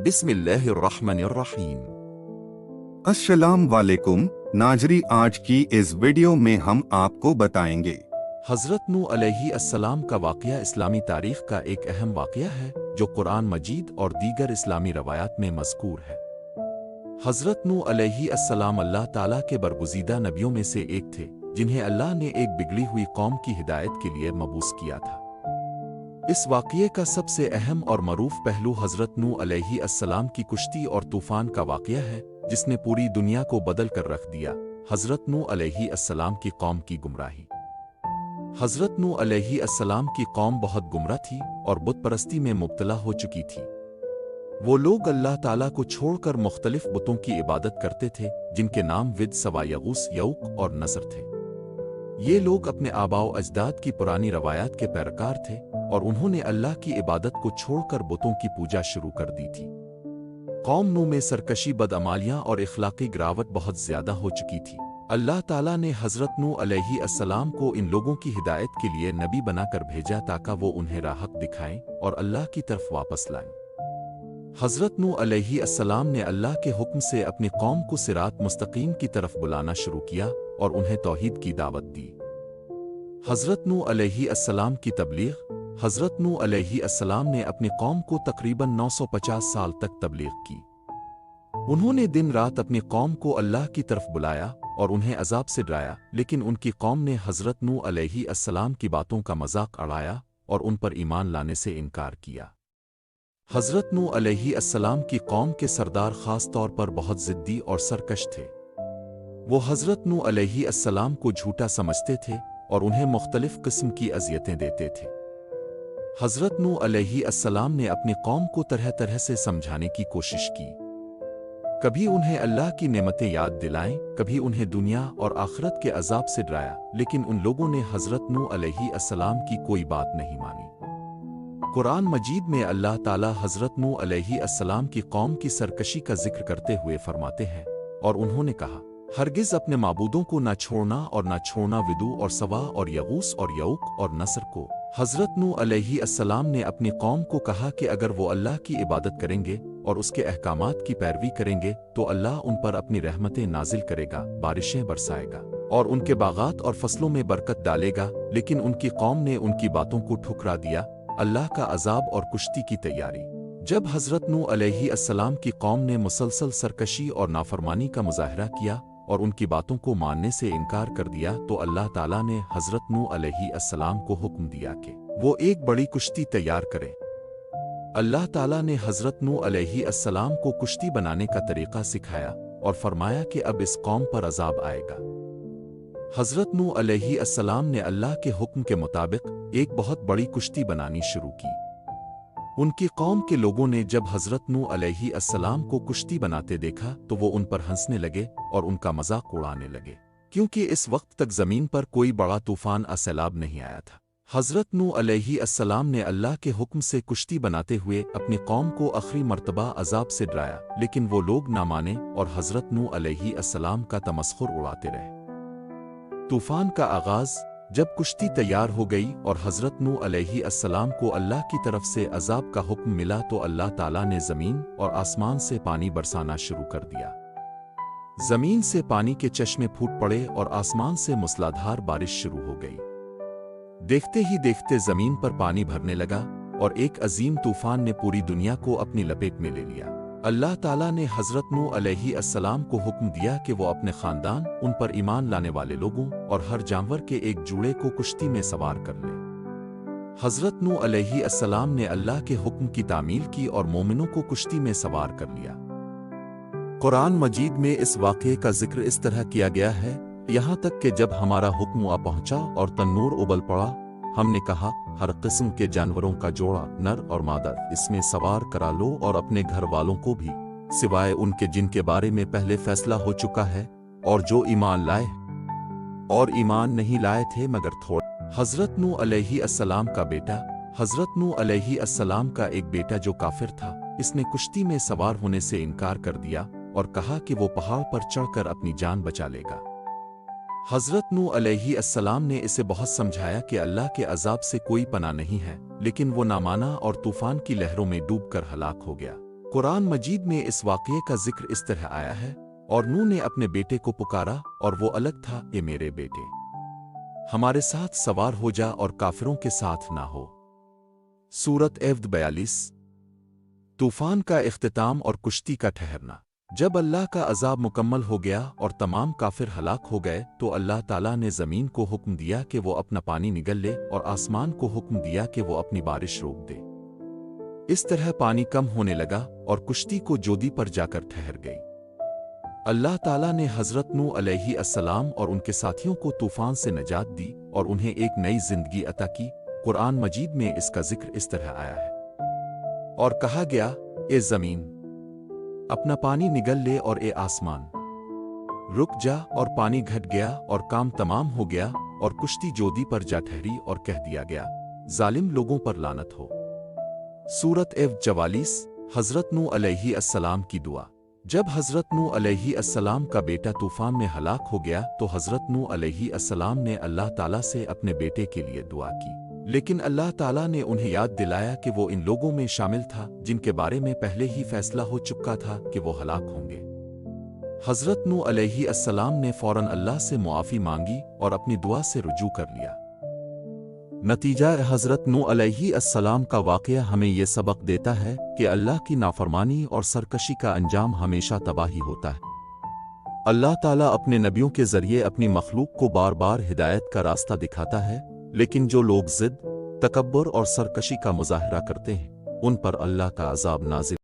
بسم اللہ الرحمن الرحیم۔ السلام علیکم ناظری، آج کی اس ویڈیو میں ہم آپ کو بتائیں گے حضرت نوح علیہ السلام کا واقعہ اسلامی تاریخ کا ایک اہم واقعہ ہے جو قرآن مجید اور دیگر اسلامی روایات میں مذکور ہے۔ حضرت نوح علیہ السلام اللہ تعالیٰ کے برگزیدہ نبیوں میں سے ایک تھے جنہیں اللہ نے ایک بگڑی ہوئی قوم کی ہدایت کے لیے مبعوث کیا تھا۔ اس واقعے کا سب سے اہم اور معروف پہلو حضرت نوح علیہ السلام کی کشتی اور طوفان کا واقعہ ہے جس نے پوری دنیا کو بدل کر رکھ دیا۔ حضرت نوح علیہ السلام کی قوم کی گمراہی۔ حضرت نوح علیہ السلام کی قوم بہت گمراہ تھی اور بت پرستی میں مبتلا ہو چکی تھی۔ وہ لوگ اللہ تعالیٰ کو چھوڑ کر مختلف بتوں کی عبادت کرتے تھے جن کے نام ود، سوا، یغوث، یعوق اور نصر تھے۔ یہ لوگ اپنے آباء و اجداد کی پرانی روایات کے پیروکار تھے اور انہوں نے اللہ کی عبادت کو چھوڑ کر بتوں کی پوجا شروع کر دی تھی۔ قوم نوح میں سرکشی، بدعمالیاں اور اخلاقی گراوٹ بہت زیادہ ہو چکی تھی۔ اللہ تعالیٰ نے حضرت نوح علیہ السلام کو ان لوگوں کی ہدایت کے لیے نبی بنا کر بھیجا تاکہ وہ انہیں راہ دکھائیں اور اللہ کی طرف واپس لائیں۔ حضرت نوح علیہ السلام نے اللہ کے حکم سے اپنی قوم کو صراط مستقیم کی طرف بلانا شروع کیا اور انہیں توحید کی دعوت دی۔ حضرت نوح علیہ السلام کی تبلیغ۔ حضرت نوح علیہ السلام نے اپنی قوم کو تقریباً 950 سال تک تبلیغ کی۔ انہوں نے دن رات اپنی قوم کو اللہ کی طرف بلایا اور انہیں عذاب سے ڈرایا، لیکن ان کی قوم نے حضرت نوح علیہ السلام کی باتوں کا مذاق اڑایا اور ان پر ایمان لانے سے انکار کیا۔ حضرت نوح علیہ السلام کی قوم کے سردار خاص طور پر بہت ضدی اور سرکش تھے۔ وہ حضرت نوح علیہ السلام کو جھوٹا سمجھتے تھے اور انہیں مختلف قسم کی اذیتیں دیتے تھے۔ حضرت نوح علیہ السلام نے اپنی قوم کو طرح طرح سے سمجھانے کی کوشش کی۔ کبھی انہیں اللہ کی نعمتیں یاد دلائیں، کبھی انہیں دنیا اور آخرت کے عذاب سے ڈرایا، لیکن ان لوگوں نے حضرت نوح علیہ السلام کی کوئی بات نہیں مانی۔ قرآن مجید میں اللہ تعالیٰ حضرت نوح علیہ السلام کی قوم کی سرکشی کا ذکر کرتے ہوئے فرماتے ہیں، اور انہوں نے کہا، ہرگز اپنے معبودوں کو نہ چھوڑنا اور نہ چھوڑنا ودو اور سوا اور یغوث اور یعوق اور نصر کو۔ حضرت نوح علیہ السلام نے اپنی قوم کو کہا کہ اگر وہ اللہ کی عبادت کریں گے اور اس کے احکامات کی پیروی کریں گے تو اللہ ان پر اپنی رحمتیں نازل کرے گا، بارشیں برسائے گا اور ان کے باغات اور فصلوں میں برکت ڈالے گا، لیکن ان کی قوم نے ان کی باتوں کو ٹھکرا دیا۔ اللہ کا عذاب اور کشتی کی تیاری۔ جب حضرت نوح علیہ السلام کی قوم نے مسلسل سرکشی اور نافرمانی کا مظاہرہ کیا اور ان کی باتوں کو ماننے سے انکار کر دیا تو اللہ تعالیٰ نے حضرت نوح علیہ السلام کو حکم دیا کہ وہ ایک بڑی کشتی تیار کرے۔ اللہ تعالیٰ نے حضرت نوح علیہ السلام کو کشتی بنانے کا طریقہ سکھایا اور فرمایا کہ اب اس قوم پر عذاب آئے گا۔ حضرت نوح علیہ السلام نے اللہ کے حکم کے مطابق ایک بہت بڑی کشتی بنانی شروع کی۔ ان کی قوم کے لوگوں نے جب حضرت نوح علیہ السلام کو کشتی بناتے دیکھا تو وہ ان پر ہنسنے لگے اور ان کا مذاق اڑانے لگے، کیونکہ اس وقت تک زمین پر کوئی بڑا طوفان یا سیلاب نہیں آیا تھا۔ حضرت نوح علیہ السلام نے اللہ کے حکم سے کشتی بناتے ہوئے اپنی قوم کو آخری مرتبہ عذاب سے ڈرایا، لیکن وہ لوگ نہ مانے اور حضرت نوح علیہ السلام کا تمسخر اڑاتے رہے۔ طوفان کا آغاز۔ جب کشتی تیار ہو گئی اور حضرت نوح علیہ السلام کو اللہ کی طرف سے عذاب کا حکم ملا تو اللہ تعالیٰ نے زمین اور آسمان سے پانی برسانا شروع کر دیا۔ زمین سے پانی کے چشمے پھوٹ پڑے اور آسمان سے موسلادھار بارش شروع ہو گئی۔ دیکھتے ہی دیکھتے زمین پر پانی بھرنے لگا اور ایک عظیم طوفان نے پوری دنیا کو اپنی لپیٹ میں لے لیا۔ اللہ تعالیٰ نے حضرت نوح علیہ السلام کو حکم دیا کہ وہ اپنے خاندان، ان پر ایمان لانے والے لوگوں اور ہر جانور کے ایک جوڑے کو کشتی میں سوار کر لے۔ حضرت نوح علیہ السلام نے اللہ کے حکم کی تعمیل کی اور مومنوں کو کشتی میں سوار کر لیا۔ قرآن مجید میں اس واقعے کا ذکر اس طرح کیا گیا ہے، یہاں تک کہ جب ہمارا حکم آ پہنچا اور تنور ابل پڑا، ہم نے کہا ہر قسم کے جانوروں کا جوڑا، نر اور مادہ، اس میں سوار کرا لو اور اپنے گھر والوں کو بھی، سوائے ان کے جن کے بارے میں پہلے فیصلہ ہو چکا ہے اور جو ایمان لائے اور ایمان نہیں لائے تھے مگر تھوڑا۔ حضرت نوح علیہ السلام کا بیٹا۔ حضرت نوح علیہ السلام کا ایک بیٹا جو کافر تھا، اس نے کشتی میں سوار ہونے سے انکار کر دیا اور کہا کہ وہ پہاڑ پر چڑھ کر اپنی جان بچا لے گا۔ حضرت نوح علیہ السلام نے اسے بہت سمجھایا کہ اللہ کے عذاب سے کوئی پناہ نہیں ہے، لیکن وہ نہ مانا اور طوفان کی لہروں میں ڈوب کر ہلاک ہو گیا۔ قرآن مجید میں اس واقعے کا ذکر اس طرح آیا ہے، اور نوح نے اپنے بیٹے کو پکارا اور وہ الگ تھا، اے میرے بیٹے، ہمارے ساتھ سوار ہو جا اور کافروں کے ساتھ نہ ہو۔ سورت ایفد 42۔ طوفان کا اختتام اور کشتی کا ٹھہرنا۔ جب اللہ کا عذاب مکمل ہو گیا اور تمام کافر ہلاک ہو گئے تو اللہ تعالیٰ نے زمین کو حکم دیا کہ وہ اپنا پانی نگل لے اور آسمان کو حکم دیا کہ وہ اپنی بارش روک دے۔ اس طرح پانی کم ہونے لگا اور کشتی کو جودی پر جا کر ٹھہر گئی۔ اللہ تعالیٰ نے حضرت نوح علیہ السلام اور ان کے ساتھیوں کو طوفان سے نجات دی اور انہیں ایک نئی زندگی عطا کی۔ قرآن مجید میں اس کا ذکر اس طرح آیا ہے، اور کہا گیا، اے زمین اپنا پانی نگل لے، اور اے آسمان رک جا، اور پانی گھٹ گیا اور کام تمام ہو گیا اور کشتی جودی پر جا ٹھہری، اور کہہ دیا گیا، ظالم لوگوں پر لعنت ہو۔ سورت ایفد 44۔ حضرت نوح علیہ السلام کی دعا۔ جب حضرت نوح علیہ السلام کا بیٹا طوفان میں ہلاک ہو گیا تو حضرت نوح علیہ السلام نے اللہ تعالیٰ سے اپنے بیٹے کے لیے دعا کی، لیکن اللہ تعالیٰ نے انہیں یاد دلایا کہ وہ ان لوگوں میں شامل تھا جن کے بارے میں پہلے ہی فیصلہ ہو چکا تھا کہ وہ ہلاک ہوں گے۔ حضرت نوح علیہ السلام نے فوراً اللہ سے معافی مانگی اور اپنی دعا سے رجوع کر لیا۔ نتیجہ حضرت نوح علیہ السلام کا واقعہ ہمیں یہ سبق دیتا ہے کہ اللہ کی نافرمانی اور سرکشی کا انجام ہمیشہ تباہی ہوتا ہے۔ اللہ تعالیٰ اپنے نبیوں کے ذریعے اپنی مخلوق کو بار بار ہدایت کا راستہ دکھاتا ہے، لیکن جو لوگ ضد، تکبر اور سرکشی کا مظاہرہ کرتے ہیں ان پر اللہ کا عذاب نازل